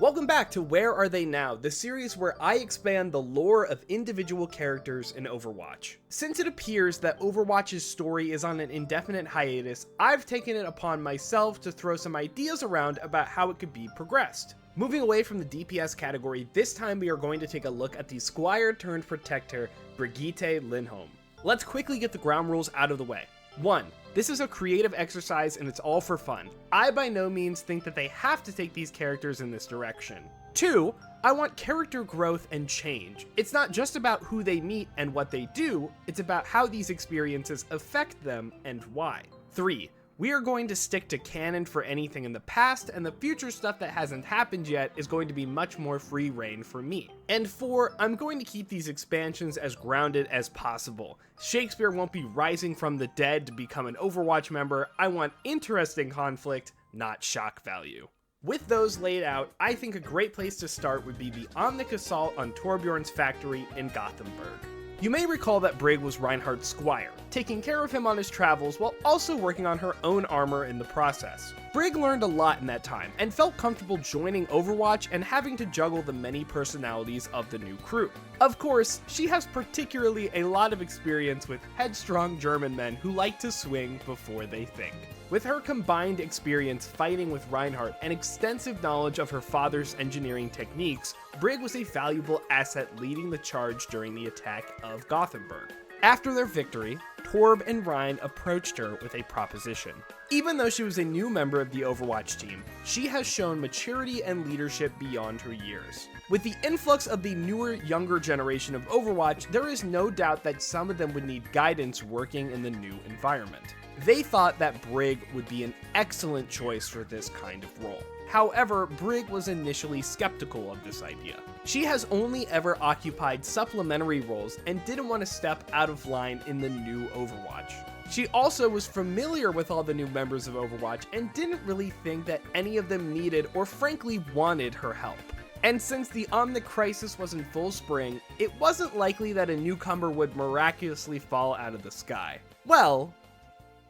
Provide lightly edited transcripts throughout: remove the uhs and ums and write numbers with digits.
Welcome back to Where Are They Now, the series where I expand the lore of individual characters in Overwatch. Since it appears that Overwatch's story is on an indefinite hiatus, I've taken it upon myself to throw some ideas around about how it could be progressed. Moving away from the DPS category, this time we are going to take a look at the Squire turned Protector, Brigitte Lindholm. Let's quickly get the ground rules out of the way. 1. This is a creative exercise and it's all for fun. I by no means think that they have to take these characters in this direction. 2. I want character growth and change. It's not just about who they meet and what they do, it's about how these experiences affect them and why. 3. We are going to stick to canon for anything in the past, and the future stuff that hasn't happened yet is going to be much more free reign for me. And 4, I'm going to keep these expansions as grounded as possible. Shakespeare won't be rising from the dead to become an Overwatch member. I want interesting conflict, not shock value. With those laid out, I think a great place to start would be the Omnic Assault on Torbjorn's factory in Gothenburg. You may recall that Brig was Reinhardt's squire, taking care of him on his travels while also working on her own armor in the process. Brig learned a lot in that time and felt comfortable joining Overwatch and having to juggle the many personalities of the new crew. Of course, she has particularly a lot of experience with headstrong German men who like to swing before they think. With her combined experience fighting with Reinhardt and extensive knowledge of her father's engineering techniques, Brig was a valuable asset leading the charge during the attack of Gothenburg. After their victory, Torb and Rein approached her with a proposition. Even though she was a new member of the Overwatch team, she has shown maturity and leadership beyond her years. With the influx of the newer, younger generation of Overwatch, there is no doubt that some of them would need guidance working in the new environment. They thought that Brig would be an excellent choice for this kind of role. However, Brig was initially skeptical of this idea. She has only ever occupied supplementary roles and didn't want to step out of line in the new Overwatch. She also was familiar with all the new members of Overwatch and didn't really think that any of them needed or frankly wanted her help. And since the Omnic Crisis was in full spring, it wasn't likely that a newcomer would miraculously fall out of the sky. Well,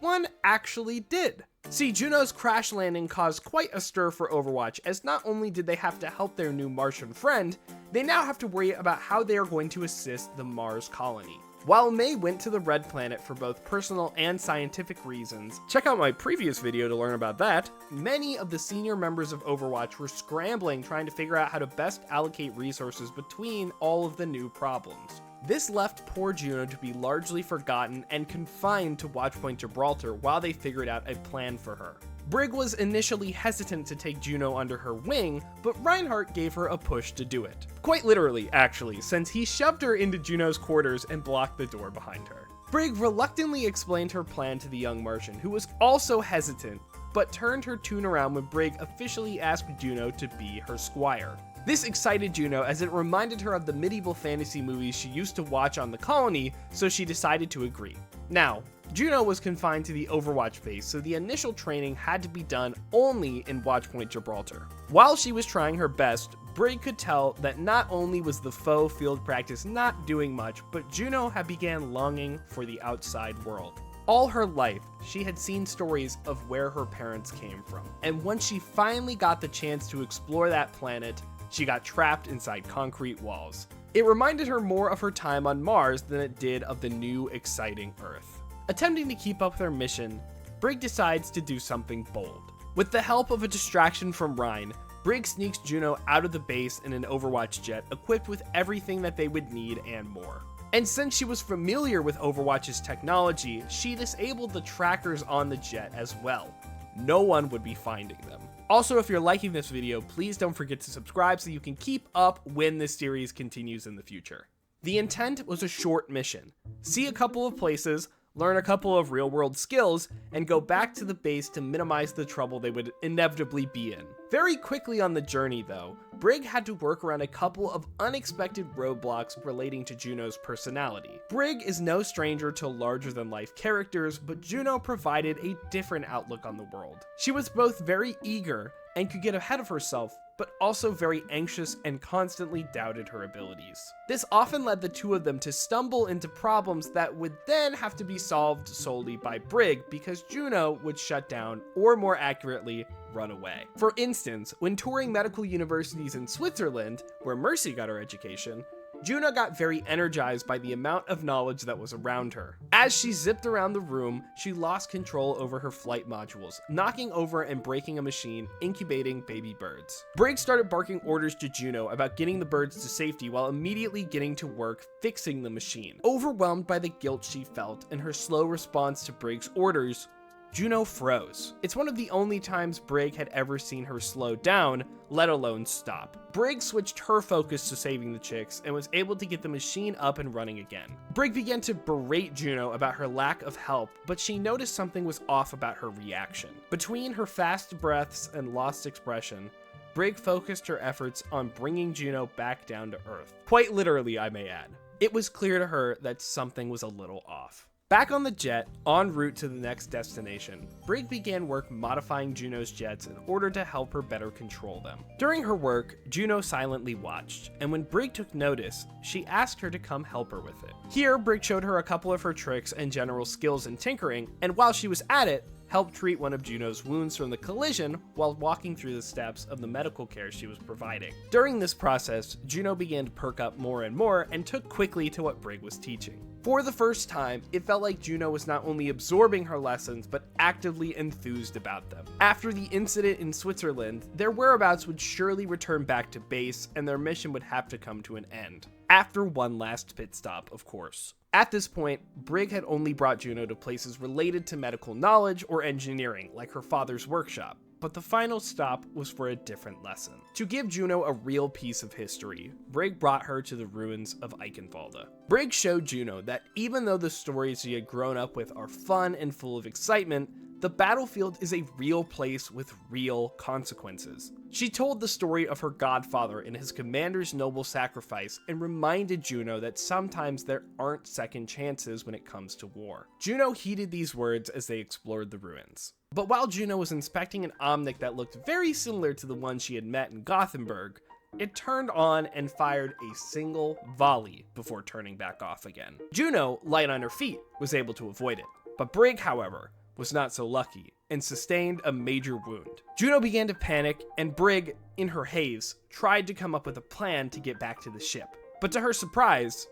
one actually did. See, Juno's crash landing caused quite a stir for Overwatch, as not only did they have to help their new Martian friend, they now have to worry about how they are going to assist the Mars colony. While May went to the Red Planet for both personal and scientific reasons, check out my previous video to learn about that, many of the senior members of Overwatch were scrambling trying to figure out how to best allocate resources between all of the new problems. This left poor Juno to be largely forgotten and confined to Watchpoint Gibraltar while they figured out a plan for her. Brig was initially hesitant to take Juno under her wing, but Reinhardt gave her a push to do it. Quite literally, actually, since he shoved her into Juno's quarters and blocked the door behind her. Brig reluctantly explained her plan to the young Martian, who was also hesitant, but turned her tune around when Brig officially asked Juno to be her squire. This excited Juno as it reminded her of the medieval fantasy movies she used to watch on the colony, so she decided to agree. Now, Juno was confined to the Overwatch base, so the initial training had to be done only in Watchpoint Gibraltar. While she was trying her best, Brig could tell that not only was the faux field practice not doing much, but Juno had began longing for the outside world. All her life, she had seen stories of where her parents came from, and once she finally got the chance to explore that planet, she got trapped inside concrete walls. It reminded her more of her time on Mars than it did of the new, exciting Earth. Attempting to keep up their mission, Brig decides to do something bold. With the help of a distraction from Rein, Brig sneaks Juno out of the base in an Overwatch jet equipped with everything that they would need and more. And since she was familiar with Overwatch's technology, she disabled the trackers on the jet as well. No one would be finding them. Also, if you're liking this video, please don't forget to subscribe so you can keep up when this series continues in the future. The intent was a short mission. See a couple of places, learn a couple of real-world skills, and go back to the base to minimize the trouble they would inevitably be in. Very quickly on the journey, though, Brig had to work around a couple of unexpected roadblocks relating to Juno's personality. Brig is no stranger to larger-than-life characters, but Juno provided a different outlook on the world. She was both very eager and could get ahead of herself, but also very anxious and constantly doubted her abilities. This often led the two of them to stumble into problems that would then have to be solved solely by Brig because Juno would shut down, or more accurately, run away. For instance, when touring medical universities in Switzerland, where Mercy got her education, Juno got very energized by the amount of knowledge that was around her. As she zipped around the room, she lost control over her flight modules, knocking over and breaking a machine incubating baby birds. Brig started barking orders to Juno about getting the birds to safety while immediately getting to work fixing the machine. Overwhelmed by the guilt she felt and her slow response to Brig's orders, Juno froze. It's one of the only times Brig had ever seen her slow down, let alone stop. Brig switched her focus to saving the chicks and was able to get the machine up and running again. Brig began to berate Juno about her lack of help, but she noticed something was off about her reaction. Between her fast breaths and lost expression, Brig focused her efforts on bringing Juno back down to earth. Quite literally, I may add. It was clear to her that something was a little off. Back on the jet, en route to the next destination, Brig began work modifying Juno's jets in order to help her better control them. During her work, Juno silently watched, and when Brig took notice, she asked her to come help her with it. Here, Brig showed her a couple of her tricks and general skills in tinkering, and while she was at it, helped treat one of Juno's wounds from the collision while walking through the steps of the medical care she was providing. During this process, Juno began to perk up more and more and took quickly to what Brig was teaching. For the first time, it felt like Juno was not only absorbing her lessons, but actively enthused about them. After the incident in Switzerland, their whereabouts would surely return back to base, and their mission would have to come to an end. After one last pit stop, of course. At this point, Brig had only brought Juno to places related to medical knowledge or engineering, like her father's workshop. But the final stop was for a different lesson. To give Juno a real piece of history, Brig brought her to the ruins of Eichenwalde. Brig showed Juno that even though the stories she had grown up with are fun and full of excitement, the battlefield is a real place with real consequences. She told the story of her godfather and his commander's noble sacrifice and reminded Juno that sometimes there aren't second chances when it comes to war. Juno heeded these words as they explored the ruins. But while Juno was inspecting an Omnic that looked very similar to the one she had met in Gothenburg, it turned on and fired a single volley before turning back off again. Juno, light on her feet, was able to avoid it. But Brig, however, was not so lucky and sustained a major wound. Juno began to panic, and Brig, in her haze, tried to come up with a plan to get back to the ship. But to her surprise,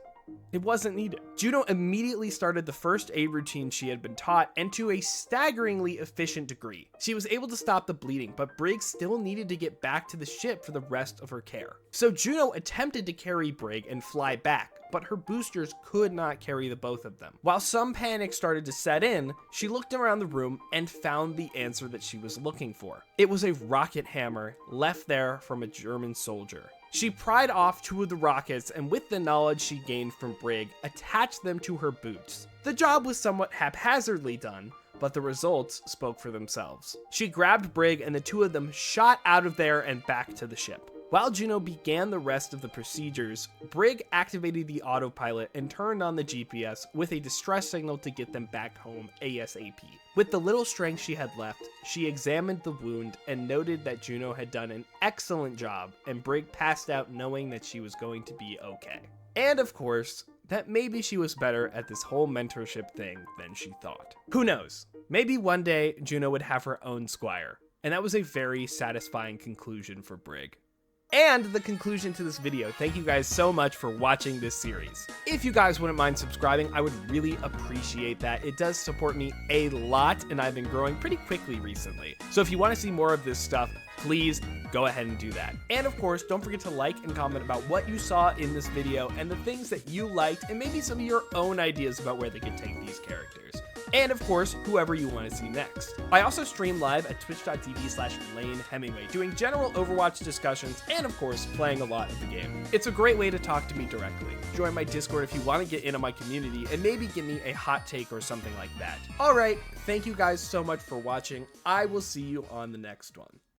it wasn't needed. Juno immediately started the first aid routine she had been taught, and to a staggeringly efficient degree. She was able to stop the bleeding, but Brig still needed to get back to the ship for the rest of her care. So Juno attempted to carry Brig and fly back, but her boosters could not carry the both of them. While some panic started to set in, she looked around the room and found the answer that she was looking for. It was a rocket hammer left there from a German soldier. She pried off two of the rockets and, with the knowledge she gained from Brig, attached them to her boots. The job was somewhat haphazardly done, but the results spoke for themselves. She grabbed Brig and the two of them shot out of there and back to the ship. While Juno began the rest of the procedures, Brig activated the autopilot and turned on the GPS with a distress signal to get them back home ASAP. With the little strength she had left, she examined the wound and noted that Juno had done an excellent job, and Brig passed out knowing that she was going to be okay. And of course, that maybe she was better at this whole mentorship thing than she thought. Who knows? Maybe one day Juno would have her own squire, and that was a very satisfying conclusion for Brig. And the conclusion to this video. Thank you guys so much for watching this series. If you guys wouldn't mind subscribing, I would really appreciate that. It does support me a lot, and I've been growing pretty quickly recently. So if you want to see more of this stuff, please go ahead and do that. And of course, don't forget to like and comment about what you saw in this video and the things that you liked, and maybe some of your own ideas about where they could take these characters. And of course, whoever you want to see next. I also stream live at twitch.tv/LaneHemingway, doing general Overwatch discussions and of course, playing a lot of the game. It's a great way to talk to me directly. Join my Discord if you want to get into my community and maybe give me a hot take or something like that. Alright, thank you guys so much for watching. I will see you on the next one.